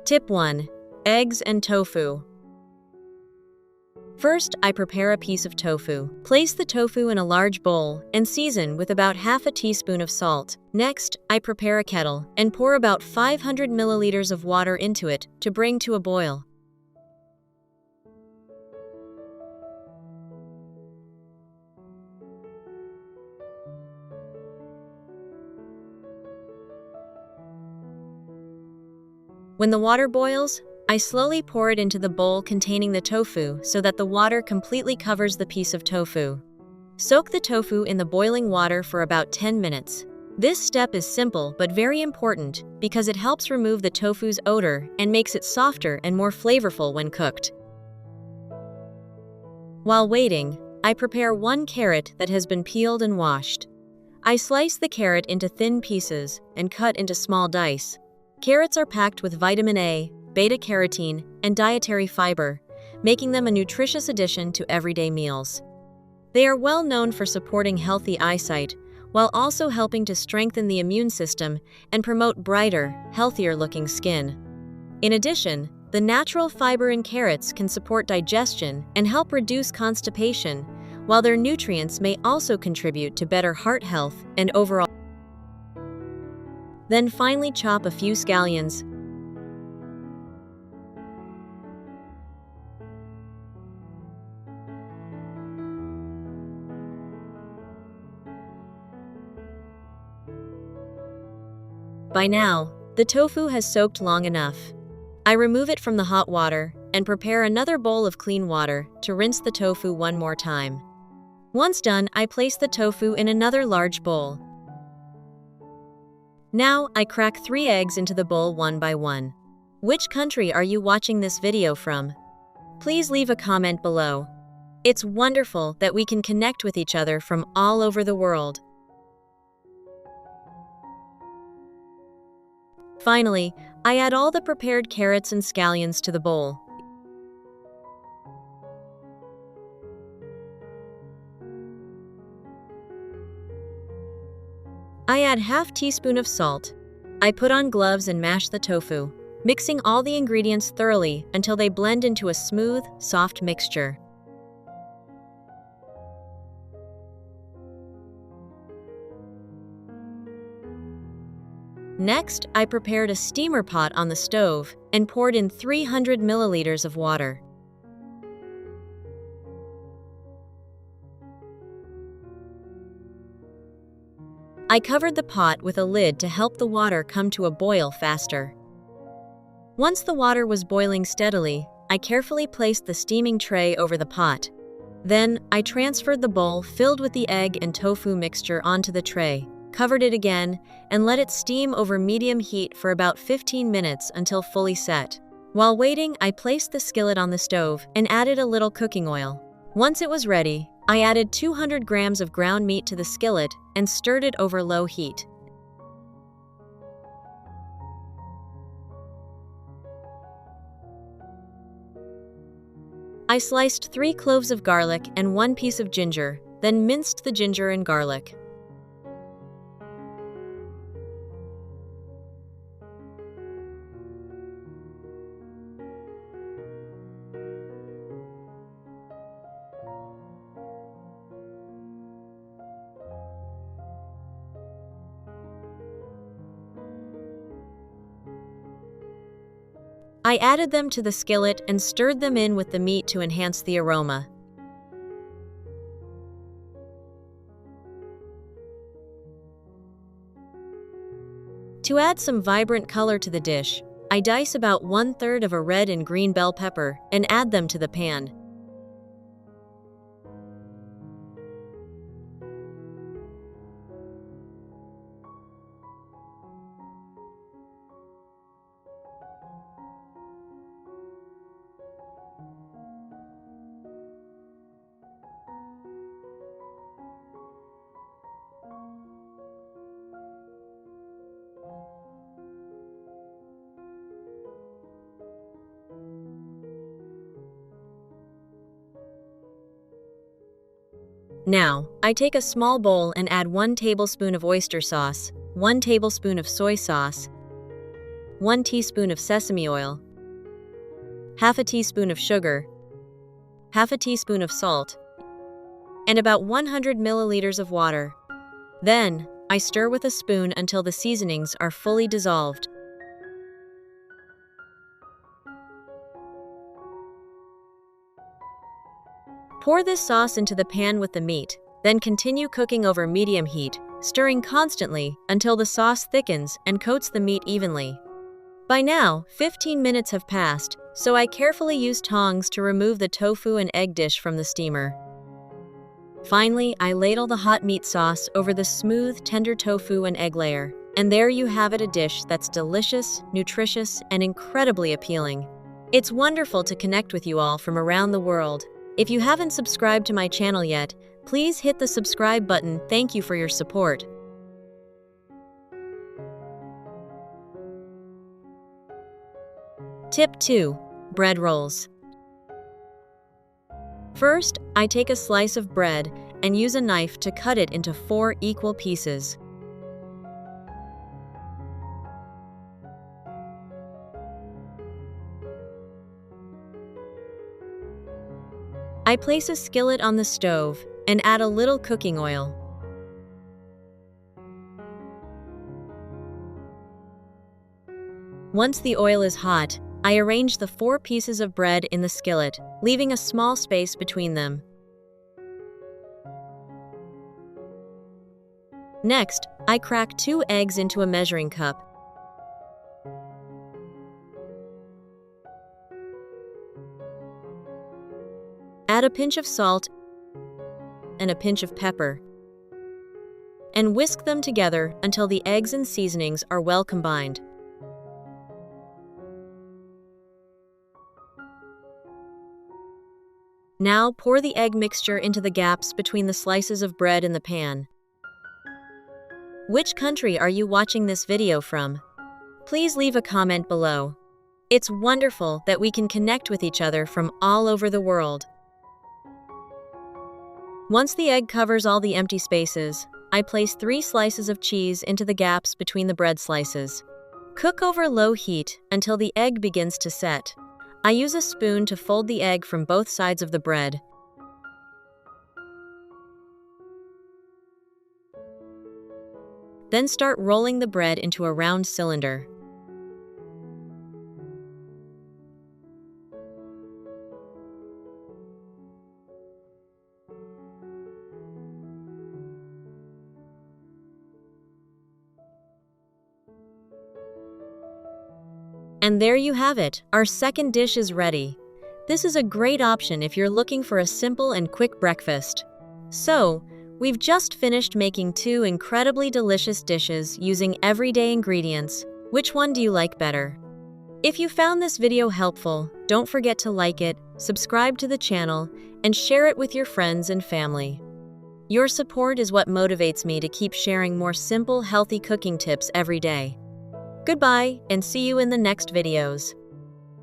Tip 1. Eggs and tofu. First, I prepare a piece of tofu. Place the tofu in a large bowl and season with about half a teaspoon of salt. Next, I prepare a kettle and pour about 500 milliliters of water into it to bring to a boil. When the water boils, I slowly pour it into the bowl containing the tofu so that the water completely covers the piece of tofu. Soak the tofu in the boiling water for about 10 minutes. This step is simple but very important because it helps remove the tofu's odor and makes it softer and more flavorful when cooked. While waiting, I prepare 1 carrot that has been peeled and washed. I slice the carrot into thin pieces and cut into small dice. Carrots are packed with vitamin A, beta-carotene, and dietary fiber, making them a nutritious addition to everyday meals. They are well known for supporting healthy eyesight, while also helping to strengthen the immune system and promote brighter, healthier-looking skin. In addition, the natural fiber in carrots can support digestion and help reduce constipation, while their nutrients may also contribute to better heart health and overall. Then finally chop a few scallions. By now, the tofu has soaked long enough. I remove it from the hot water and prepare another bowl of clean water to rinse the tofu one more time. Once done, I place the tofu in another large bowl. Now, I crack 3 eggs into the bowl one by one. Which country are you watching this video from? Please leave a comment below. It's wonderful that we can connect with each other from all over the world. Finally, I add all the prepared carrots and scallions to the bowl. I add half teaspoon of salt. I put on gloves and mash the tofu, mixing all the ingredients thoroughly until they blend into a smooth, soft mixture. Next, I prepared a steamer pot on the stove and poured in 300 milliliters of water. I covered the pot with a lid to help the water come to a boil faster. Once the water was boiling steadily, I carefully placed the steaming tray over the pot. Then, I transferred the bowl filled with the egg and tofu mixture onto the tray, covered it again, and let it steam over medium heat for about 15 minutes until fully set. While waiting, I placed the skillet on the stove and added a little cooking oil. Once it was ready, I added 200 grams of ground meat to the skillet and stirred it over low heat. I sliced 3 cloves of garlic and 1 piece of ginger, then minced the ginger and garlic. I added them to the skillet and stirred them in with the meat to enhance the aroma. To add some vibrant color to the dish, I dice about 1/3 of a red and green bell pepper and add them to the pan. Now, I take a small bowl and add 1 tablespoon of oyster sauce, 1 tablespoon of soy sauce, 1 teaspoon of sesame oil, half a teaspoon of sugar, half a teaspoon of salt, and about 100 milliliters of water. Then, I stir with a spoon until the seasonings are fully dissolved. Pour this sauce into the pan with the meat, then continue cooking over medium heat, stirring constantly until the sauce thickens and coats the meat evenly. By now, 15 minutes have passed, so I carefully use tongs to remove the tofu and egg dish from the steamer. Finally, I ladle the hot meat sauce over the smooth, tender tofu and egg layer. And there you have it, a dish that's delicious, nutritious, and incredibly appealing. It's wonderful to connect with you all from around the world. If you haven't subscribed to my channel yet, please hit the subscribe button. Thank you for your support. Tip 2. Bread rolls. First, I take a slice of bread and use a knife to cut it into 4 equal pieces. I place a skillet on the stove and add a little cooking oil. Once the oil is hot, I arrange the 4 pieces of bread in the skillet, leaving a small space between them. Next, I crack 2 eggs into a measuring cup. Add a pinch of salt and a pinch of pepper, and whisk them together until the eggs and seasonings are well combined. Now pour the egg mixture into the gaps between the slices of bread in the pan. Which country are you watching this video from? Please leave a comment below. It's wonderful that we can connect with each other from all over the world. Once the egg covers all the empty spaces, I place 3 slices of cheese into the gaps between the bread slices. Cook over low heat until the egg begins to set. I use a spoon to fold the egg from both sides of the bread. Then start rolling the bread into a round cylinder. And there you have it, our second dish is ready. This is a great option if you're looking for a simple and quick breakfast. So, we've just finished making 2 incredibly delicious dishes using everyday ingredients. Which one do you like better? If you found this video helpful, don't forget to like it, subscribe to the channel, and share it with your friends and family. Your support is what motivates me to keep sharing more simple, healthy cooking tips every day. Goodbye, and see you in the next videos.